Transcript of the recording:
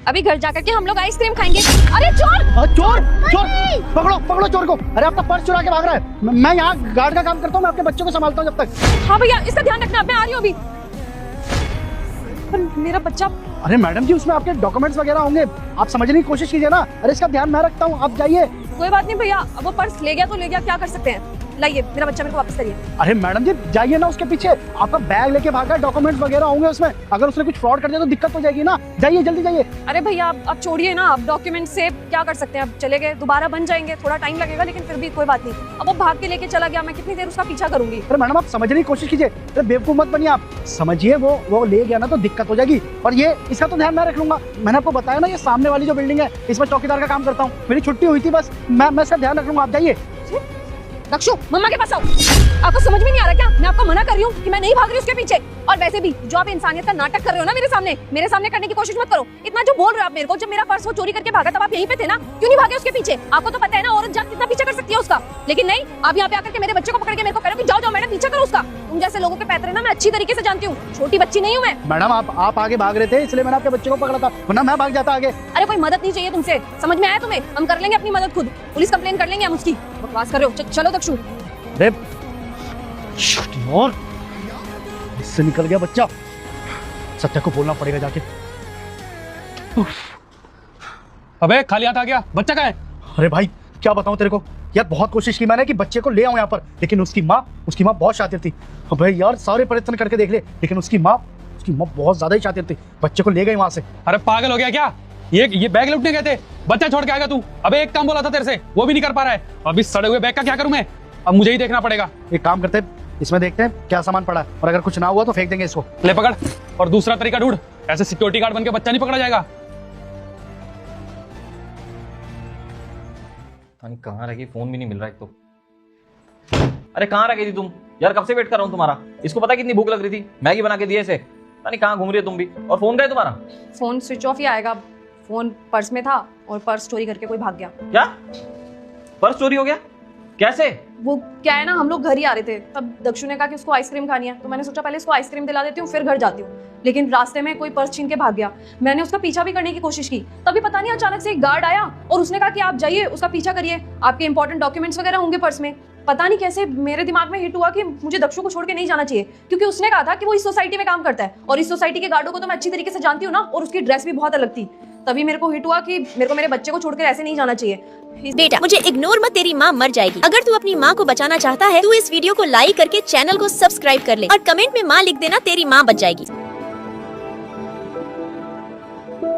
अभी घर जाकर के हम लोग आइसक्रीम खाएंगे। अरे चोर! चोर चोर पकड़ो पकड़ो चोर को। अरे आपका पर्स चुरा के भाग रहा है। मैं यहाँ गार्ड का काम करता हूँ, मैं आपके बच्चों को संभालता हूँ जब तक। हाँ भैया, इसका ध्यान रखना, मैं आ रही हूँ अभी। पर मेरा बच्चा। अरे मैडम जी, उसमें आपके डॉक्यूमेंट्स वगैरह होंगे, आप समझने की कोशिश कीजिए ना। अरे इसका ध्यान मैं रखता हूँ, आप जाइए। कोई बात नहीं भैया, अब वो पर्स ले गया तो ले गया, क्या कर सकते हैं। लाइए मेरा बच्चा मेरे को वापस करिए। अरे मैडम जी जाइए ना, उसके पीछे आपका बैग लेके भागा, डॉक्यूमेंट्स वगैरह होंगे उसमें, अगर उसने कुछ फ्रॉड कर दिया तो दिक्कत हो जाएगी ना। जाइए जल्दी जाइए। अरे भैया आप छोड़िए ना, अब डॉक्यूमेंट से क्या कर सकते हैं, अब चले गए, दोबारा बन जाएंगे, थोड़ा टाइम लगेगा लेकिन फिर भी कोई बात नहीं। अब वो भाग के लेके चला गया, मैं कितनी देर उसका पीछा करूंगी। अरे मैडम आप समझने की कोशिश कीजिए, अरे बेवकूफ मत बनिए आप, समझिए वो ले गया ना तो दिक्कत हो जाएगी। और ये इसका तो ध्यान मैं रख लूंगा। मैंने आपको बताया ना, ये सामने वाली जो बिल्डिंग है इसमें चौकीदार का काम करता हूँ, मेरी छुट्टी हुई थी बस, मैं इसका ध्यान रख लूंगा। आप जाइए। दक्षु, मम्मा के पास आओ। आपको समझ में नहीं आ रहा क्या? मैं आपको मना कर रही हूँ कि मैं नहीं भाग रही उसके पीछे। और वैसे भी जो आप इंसानियत का नाटक कर रहे हो ना मेरे सामने करने की कोशिश मत करो। इतना जो बोल रहे हो आप मेरे को, जब मेरा पर्स वो चोरी करके भागा तब आप यहीं पे थे ना, क्यों नहीं भागे उसके पीछे? आपको तो पता है ना औरत जात कितना पीछा कर सकती है उसका, लेकिन नहीं, आप यहाँ पे आकर के मेरे बच्चे को पकड़ के मेरे को कह रहे हो कि जाओ जाओ मैडम पीछा करो उसका। तुम जैसे लोगों के पैतरे ना मैं अच्छी तरीके से जानती हूँ, छोटी बच्ची नहीं हूँ मैं। मैडम आप आगे भाग रहे थे इसलिए मैंने आपके बच्चे को पकड़ा था, वरना मैं भाग जाता आगे। अरे कोई मदद नहीं चाहिए तुमसे, समझ में आया तुम्हें? हम कर लेंगे अपनी मदद खुद, पुलिस कंप्लेन कर लेंगे हम उसकी। बकवास कर रहे हो, चलो दक्षु। और इससे निकल गया बच्चा, सत्या को बोलना पड़ेगा जाके। अबे खाली हाथ आ गया, बच्चा कहाँ है? अरे भाई क्या बताऊं तेरे को यार, बहुत कोशिश की मैंने कि बच्चे को ले आऊं यहाँ पर, लेकिन उसकी माँ बहुत शातिर थी। अबे यार सारे प्रयत्न करके देख ले, लेकिन उसकी माँ बहुत ज्यादा ही शातिर थी, बच्चे को ले गई वहां से। अरे पागल हो गया क्या? ये बैग लूटने गए थे, बच्चा छोड़ के आएगा तू? अबे एक काम बोला था तेरे से, वो भी नहीं कर पा रहा है। अब इस सड़े हुए बैग का क्या करूं मैं? अब मुझे ही देखना पड़ेगा। एक काम करते हैं, इसमें देखते हैं क्या सामान पड़ा है, और अगर कुछ ना हुआ तो फेंक देंगे इसको। ले पकड़, और दूसरा तरीका ढूंढ, ऐसे सिक्योरिटी गार्ड बन के बच्चा नहीं पकड़ा जाएगा। कहाँ रह गई? फोन भी नहीं मिल रहा एक तो। अरे कहाँ रह गई थी तुम यार? कब से वेट कर रहा हूँ तुम्हारा। इसको पता कितनी भूख लग रही थी, मैगी बना के दिए इसे। पता नहीं कहाँ घूम रही है तुम भी। और फोन गए तुम्हारा? फोन स्विच ऑफ ही आएगा, फोन पर्स में था और पर्स चोरी करके कोई भाग गया। क्या पर्स चोरी हो गया? कैसे? वो क्या है ना, हम लोग घर ही आ रहे थे, तब दक्षु ने कहा कि उसको आइसक्रीम खानी है, तो मैंने सोचा पहले इसको आइसक्रीम दिला देती हूँ फिर घर जाती हूँ, लेकिन रास्ते में कोई पर्स छीन के भाग गया। मैंने उसका पीछा भी करने की कोशिश की, तभी पता नहीं अचानक से एक गार्ड आया और उसने कहा कि आप जाइए उसका पीछा करिए, आपके इंपॉर्टेंट डॉक्यूमेंट्स वगैरह होंगे पर्स में। पता नहीं कैसे मेरे दिमाग में हिट हुआ कि मुझे दक्षु को छोड़ के नहीं जाना चाहिए, क्योंकि उसने कहा था कि वो इस सोसाइटी में काम करता है और इस सोसाइटी के गार्डों को तो मैं अच्छी तरीके से जानती हूँ ना, और उसकी ड्रेस भी बहुत अलग थी। तभी मेरे को हिट हुआ कि मेरे को मेरे बच्चे को छोड़कर ऐसे नहीं जाना चाहिए। बेटा मुझे इग्नोर मत, तेरी माँ मर जाएगी। अगर तू अपनी माँ को बचाना चाहता है तू इस वीडियो को लाइक करके चैनल को सब्सक्राइब कर ले और कमेंट में माँ लिख देना, तेरी माँ बच जाएगी।